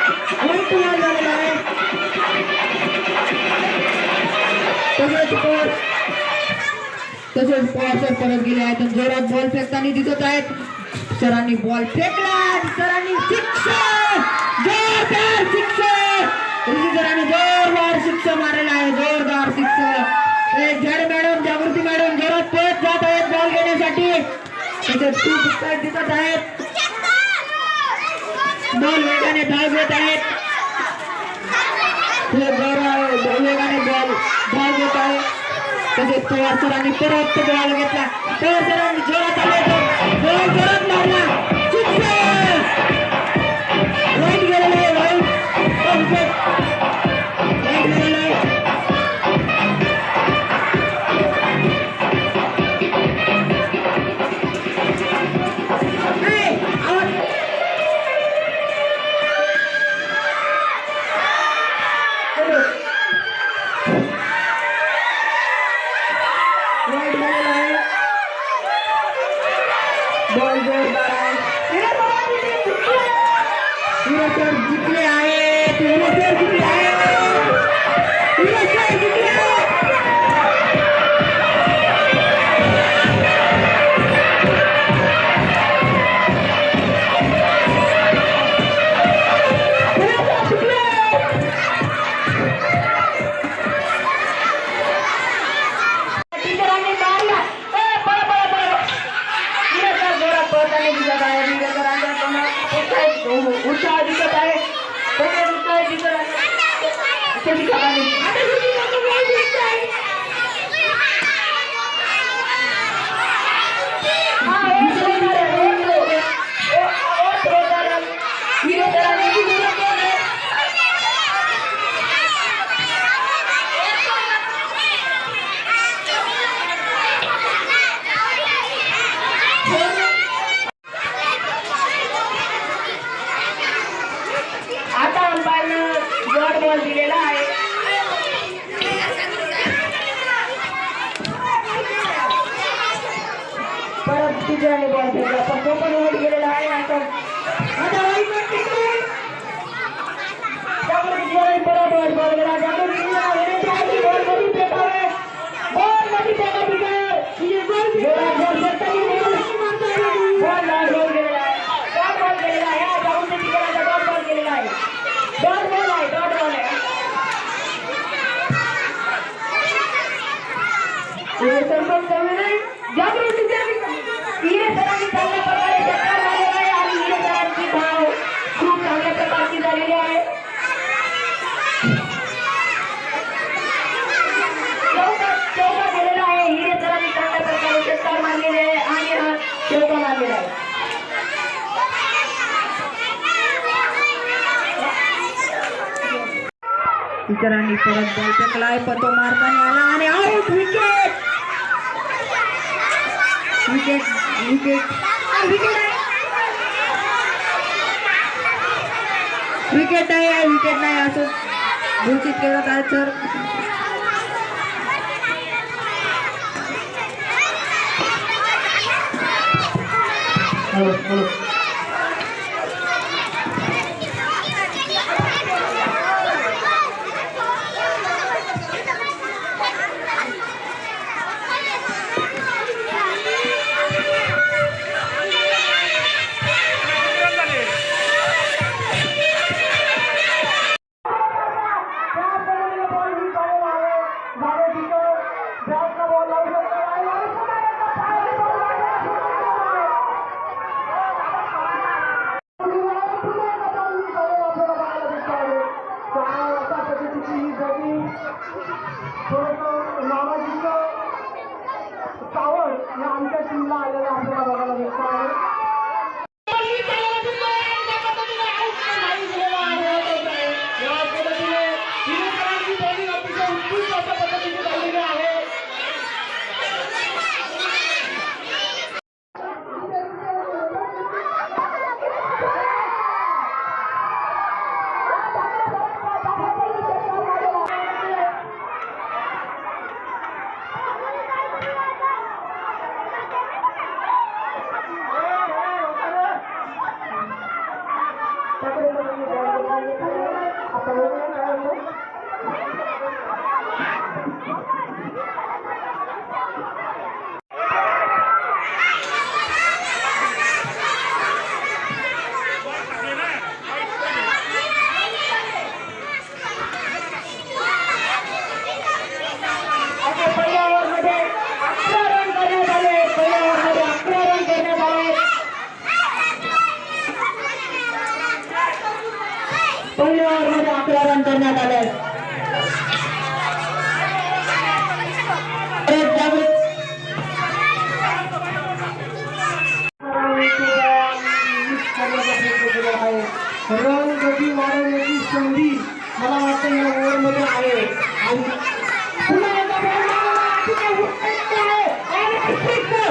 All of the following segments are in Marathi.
वाईट बॉल झालेला आहे. तसेच पॉवर परत गेले आहेत. जोरात बॉल फेकताना दिसत आहेत. सरांनी बॉल फेकला. सरांनी सिक्स, जोरदार सिक्स. सरांनी जोरदार सिक्स मारलेला आहे. जोरदार सिक्स. झाडे मॅडम, जागृती मॅडम जोरात पळत जात आहेत बॉल घेण्यासाठी. तसेच खूप दिसत आहेत. बॉल वेगाने धाव घेत आहेत. वेगाने बॉल धाव घेत आहे. तसेच पवार सरांनी परत बॉल घेतला. पवार सरांनी जोरात आले, बॉल जोरात मारला. सिक्स, वाईट गेलेला आहे. वाईट गेलेला आहे. बॉल जोरदार आहे. हिरेसर जिंकले आहेत. हिरेसर जिंकले आहेत. हिरेसर जिंकले आहेत. उत्साह दिसत आहे. आता अंपायरनं डॉट बॉल दिलेला आहे. परत तिसऱ्याने बॉल फेकला, पण तो पण आउट गेलेला आहे. आता परत बॉल गेला. टीचरांनी परत बॉल फेकलाय, पण तो मारताना आला आणि out. Wicket wicket wicket wicket नाही, विकेट नाही असं घोषित केलं काय सर. पहिल्या ओव्हरमध्ये 11 रन करण्यात आले. रन गती वाढवण्याची संधी मला वाटतं या ओव्हरमध्ये आहे. आणि पुन्हा एकदा ball मारला, तिथे उचलते आहे. आणि sixer,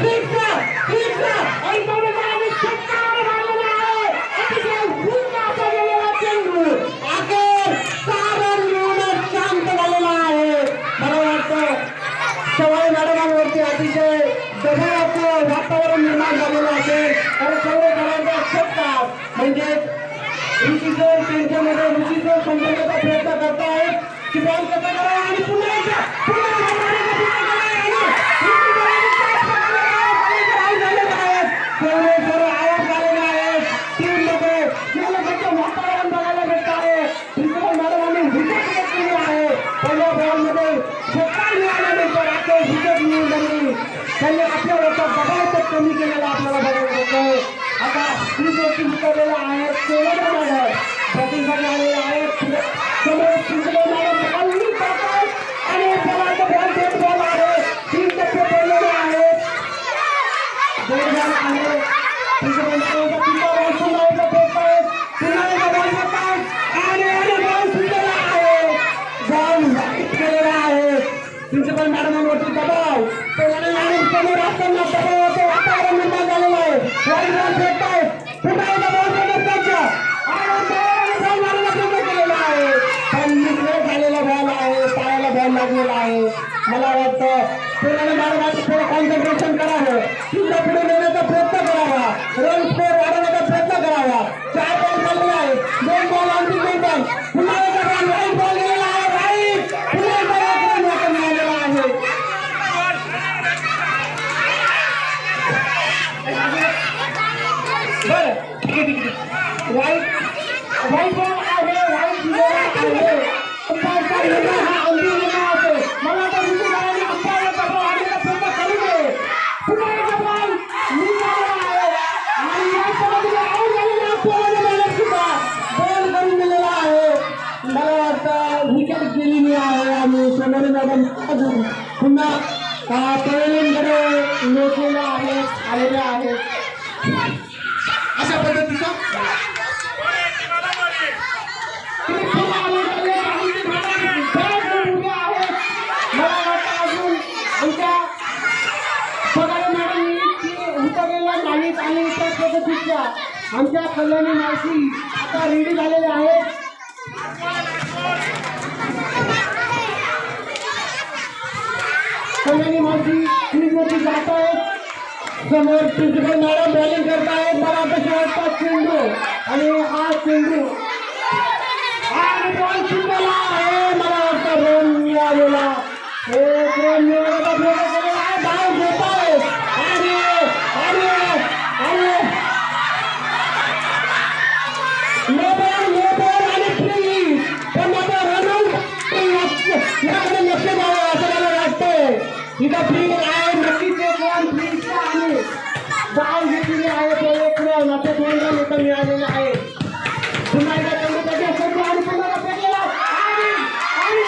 sixer, sixer. आणि बरोबर आणि षटकार मारलेला आहे. अतिशय उंच असा गेलेला चेंडू अखेर 6 रन मिळवण्यात शांत झालेला आहे. मला वाटतं सवाई मॅडमांवरती अतिशय दबावाचं वातावरण निर्माण झालेलं असेल. आणि सर्व खेळाडू षटकार म्हणजे ऋषीसर त्यांच्यामध्ये ऋषीसर समजण्याचा प्रयत्न करतायत की बॉल कसा करावा. आणि पुन्हा एकदा वातावरण बघायला मिळत आहे. प्रिन्सिपल मॅडमांनी विकेट घेतलेली आहे. पहिल्या बॉलमध्ये षटकार मिळाल्यानंतर आता विकेट मिळून झाली. त्यांनी आपल्यावरचा दबाव तर कमी केलेला आपल्याला बघायला मिळतोय. आता स्त्रीवरती उतरलेला आहे प्रतिसाद आलेले आहेत. समोर प्रिन्सिपल मॅडम बॉलिंग करतात आणि बॉलचा बॉल डेड बॉल आहे. 3 टप्पे पडलेले आहेत. डेड बॉल आहे. प्रिन्सिपल मॅडमचा पुन्हा बॉल पुन्हा एकदा फेकतायत. पुन्हा एकदा बॉल फेकतायत आणि बॉल सुटलेला आहे. बॉल वाईट केलेला आहे. प्रिन्सिपल मॅडमांवरती दबाव मॅडम समोर असताना दबावाचं वातावरण निर्माण झालेलं आहे. वाईट बॉल फेकतायत. पुन्हा एकदा बॉल फेकत त्यांच्या बॉल मारायला प्रयत्न केलेला आहे. पण मिसलेट झालेला बॉल आहे. पायाला बॉल लागलेला आहे. मला वाटतं पूर्ण मॅडमांनी थोडं कॉन्सन्ट्रेशन करावं. सुद्धा पुढे नेण्याचा प्रयत्न करावा. रन स्कोअर वाढवण्याचा प्रयत्न करावा. 4 बॉल झालेला आहे. 2 बॉल आणखी 2 बॉल. पुन्हा एकदा बॉल राईट बॉल गेलेला आहे. राईट पुन्हा एकदा एक रन मिळालेला आहे. बरं ठीक आहे ठीक आहे. वाईट बॉल आहे. वाईट बॉल आहे. अंपायरचा निर्णय हा अंतिम निर्णय असेल. मला आता ऋषीसरांनी अंपायरचा बॉल आणण्याचा प्रयत्न करू नये. पुन्हा एकदा बॉल निघालेला आहे आणि या खेळामध्ये आऊट झालेला अंपायर मॅडम सुद्धा बॉल करून दिलेला आहे. मला वाटतं विकेट गेलेली आहे आणि सोनाली मॅडम अजून पुन्हा पळणीकडे लोकलेल्या आहेत आलेल्या आहेत. अशा पद्धतीचा मला वाटतं अजून आमच्या पगारे मॅडमनी उतरलेल्या नाहीत आणि त्या पद्धतीच्या आमच्या कल्याणी मावशी आता रेडी झालेल्या आहेत. कल्याणी मावशी क्रीजवरती जात आहेत. समोर प्रिन्सिपल मॅडम बॉलिंग करतायत. मला आता शेवटचा चेंडू आणि हा चेंडू आणि बॉल सुटलेला आहे. मला वाटतं रन मिळालेला. एक रन मिळवण्याचा प्रयत्न केलेला आहे. धाव घेत आहे आणि आणि फ्री. पण आता रनआउट याकडे लक्ष द्यावं असं मला वाटतंय. इथं फ्री आहे. नक्कीच एक रन फ्रीचा आणि धाव घेतलेली आहे. तो एक रन असे 2 रन इथं मिळालेले आहे. पुन्हा एकदा चेंडू त्याच्या समोर आणि पुन्हा फेकलेला आणि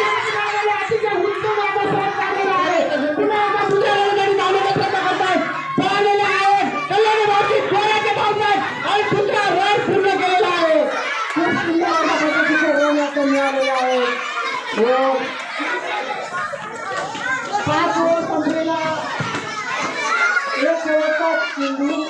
अतिशय उंच मार्गाचा शॉट काढलेला आहे. पुन्हा एकदा दुसऱ्या रनसाठी धावण्याचा प्रयत्न करतायत. पळालेले आहेत. कल्याणी मावशी जोराचे धावतायत आणि दुसरा रन पूर्ण केलेला आहे. खूप सुंदर अशा पद्धतीचे रन याचं मिळालेले आहे. 5 ओव्हर संपलेला एक शेवटचा चेंडू